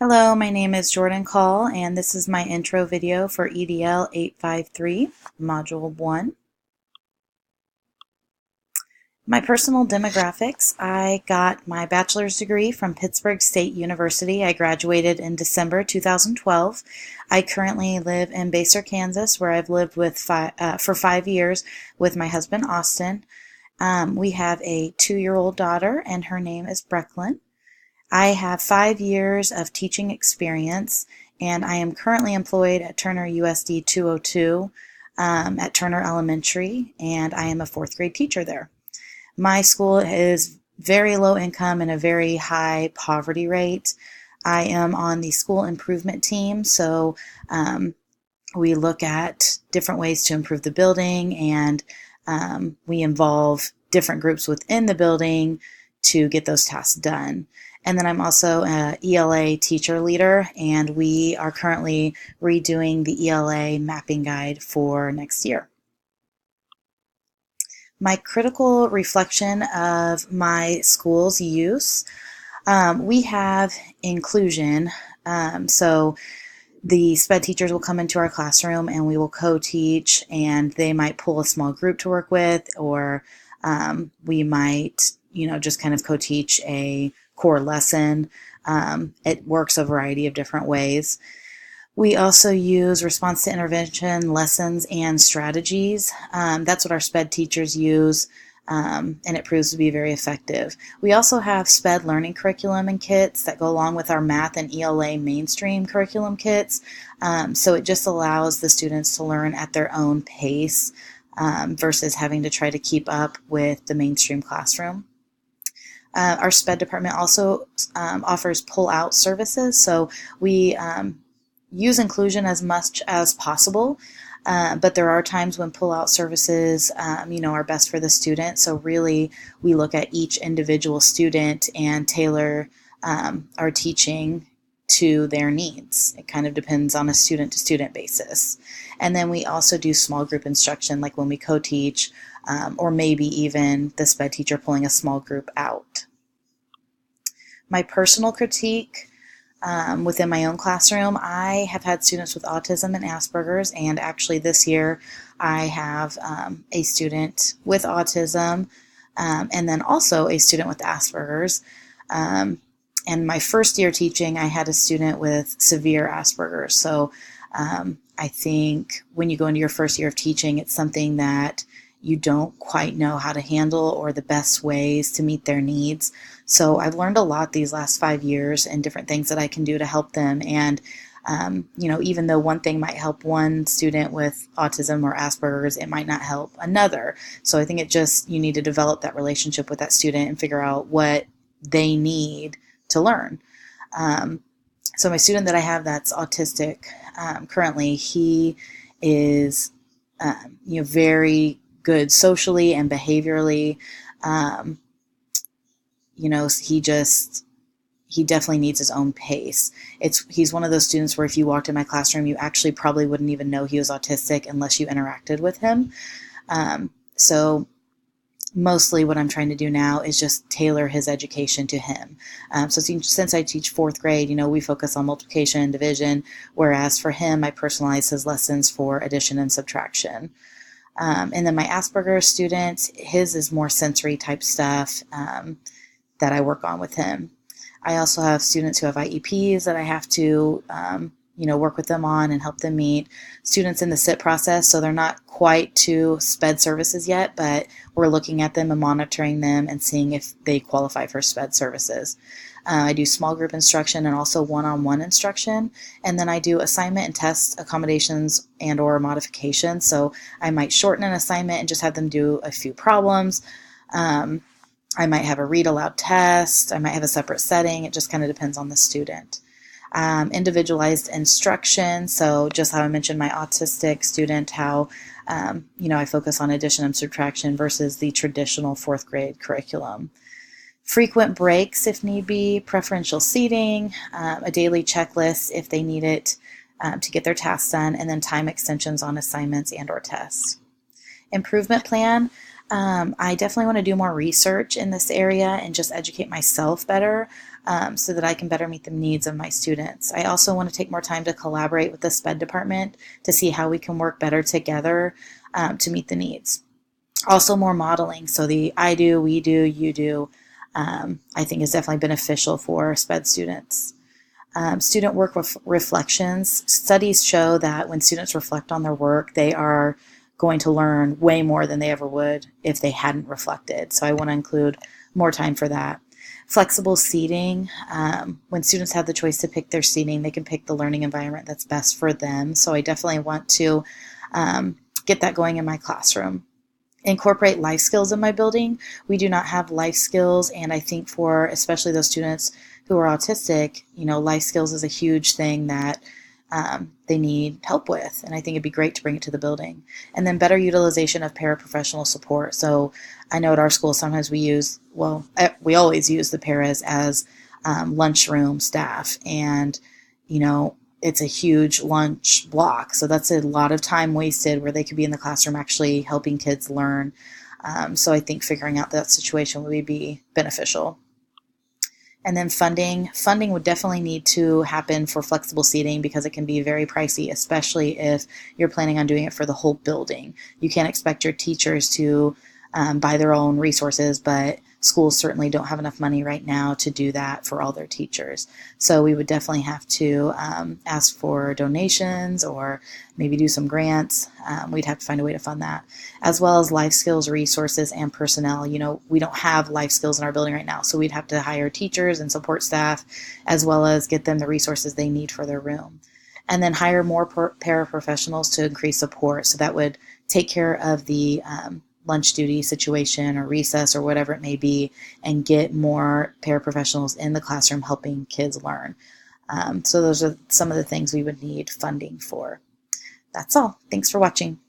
Hello, my name is Jordan Call, and this is my intro video for EDL 853, Module 1. My personal demographics: I got my bachelor's degree from Pittsburgh State University. I graduated in December 2012. I currently live in Basehor, Kansas, where I've lived for 5 years with my husband, Austin. We have a 2-year-old daughter, and her name is Brecklin. I have 5 years of teaching experience, and I am currently employed at Turner USD 202 at Turner Elementary, and I am a 4th grade teacher there. My school is very low income and a very high poverty rate. I am on the school improvement team, so we look at different ways to improve the building, and we involve different groups within the building to get those tasks done. And then I'm also an ELA teacher leader, and we are currently redoing the ELA mapping guide for next year. My critical reflection of my school's use: we have inclusion. So the SPED teachers will come into our classroom and we will co-teach, and they might pull a small group to work with, or we might, just kind of co-teach a core lesson. It works a variety of different ways. We also use response to intervention lessons and strategies. That's what our SPED teachers use, and it proves to be very effective. We also have SPED learning curriculum and kits that go along with our math and ELA mainstream curriculum kits. So it just allows the students to learn at their own pace versus having to try to keep up with the mainstream classroom. Our SPED department also offers pull-out services, so we use inclusion as much as possible, but there are times when pull-out services, are best for the student. So really, we look at each individual student and tailor our teaching to their needs. It kind of depends on a student-to-student basis. And then we also do small group instruction, like when we co-teach, or maybe even the SPED teacher pulling a small group out. My personal critique: within my own classroom, I have had students with autism and Asperger's, and actually this year I have a student with autism and then also a student with Asperger's. And my first year teaching, I had a student with severe Asperger's. So I think when you go into your first year of teaching, it's something that you don't quite know how to handle or the best ways to meet their needs. So I've learned a lot these last 5 years and different things that I can do to help them. And, even though one thing might help one student with autism or Asperger's, it might not help another. So I think you need to develop that relationship with that student and figure out what they need to learn. So my student that I have that's autistic currently, he is, very good socially and behaviorally. He definitely needs his own pace. He's one of those students where if you walked in my classroom, you actually probably wouldn't even know he was autistic unless you interacted with him. So mostly what I'm trying to do now is just tailor his education to him. So since I teach 4th grade, we focus on multiplication and division, whereas for him, I personalize his lessons for addition and subtraction. And then my Asperger's student, his is more sensory type stuff that I work on with him. I also have students who have IEPs that I have to, work with them on and help them meet. Students in the SIT process, so they're not quite to SPED services yet, but we're looking at them and monitoring them and seeing if they qualify for SPED services. I do small group instruction and also one-on-one instruction, and then I do assignment and test accommodations and or modifications. So I might shorten an assignment and just have them do a few problems. I might have a read aloud test. I might have a separate setting. It just kind of depends on the student. Individualized instruction. So just how I mentioned my autistic student, how I focus on addition and subtraction versus the traditional 4th grade curriculum. Frequent breaks if need be, preferential seating, a daily checklist if they need it to get their tasks done, and then time extensions on assignments and or tests. Improvement plan: I definitely want to do more research in this area and just educate myself better. so that I can better meet the needs of my students. I also want to take more time to collaborate with the SPED department to see how we can work better together to meet the needs. Also, more modeling. So the I do, we do, you do, I think is definitely beneficial for SPED students. Student work reflections. Studies show that when students reflect on their work, they are going to learn way more than they ever would if they hadn't reflected. So I want to include more time for that. Flexible seating. When students have the choice to pick their seating, they can pick the learning environment that's best for them. So I definitely want to get that going in my classroom. Incorporate life skills in my building. We do not have life skills, and I think for especially those students who are autistic, life skills is a huge thing that they need help with, and I think it'd be great to bring it to the building. And then better utilization of paraprofessional support. So I know at our school sometimes we always use the paras as lunchroom staff, and it's a huge lunch block. So that's a lot of time wasted where they could be in the classroom actually helping kids learn. So I think figuring out that situation would be beneficial. And then funding. Funding would definitely need to happen for flexible seating because it can be very pricey, especially if you're planning on doing it for the whole building. You can't expect your teachers to buy their own resources, but schools certainly don't have enough money right now to do that for all their teachers. So we would definitely have to ask for donations or maybe do some grants. We'd have to find a way to fund that, as well as life skills resources and personnel. We don't have life skills in our building right now, so we'd have to hire teachers and support staff, as well as get them the resources they need for their room. And then hire more paraprofessionals to increase support. So that would take care of the lunch duty situation or recess or whatever it may be, and get more paraprofessionals in the classroom helping kids learn. So those are some of the things we would need funding for. That's all. Thanks for watching.